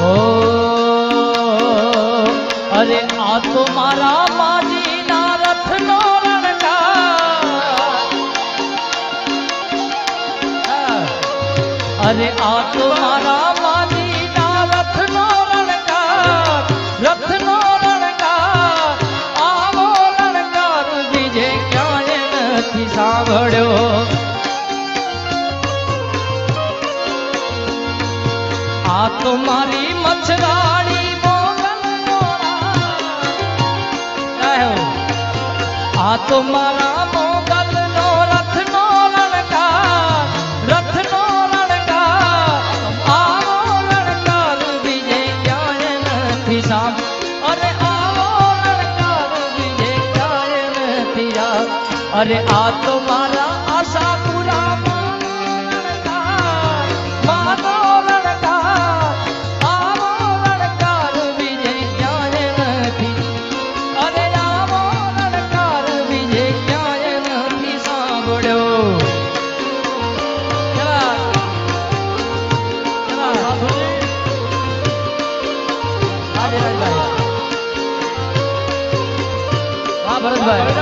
ઓ અરે આ તો મારા માજીના રથનો રણકાર, અરે આ તો મારા માજીના રથનો રણકાર, રથનો રણકાર, આવો રણકાર બીજે ક્યાંય નથી સાંભળ્યો. આ તો મારી મચ્છરાણી મોગલનો રાજ, આ તો મારા મોગલનો રથનો રણકાર, રથનો રણકાર, આવો રણકાર બીજે ક્યાંય નથી સાંભ, અરે આવો રણકાર બીજે ક્યાંય નથી. અરે આ તો મારા આશાપુરા માનો રણકાર, આવો રણકાર બીજે ક્યાંય નથી. અરે આવો રણકાર બીજે ક્યાંય નથી સાંભળ્યો. હા ભરતભાઈ.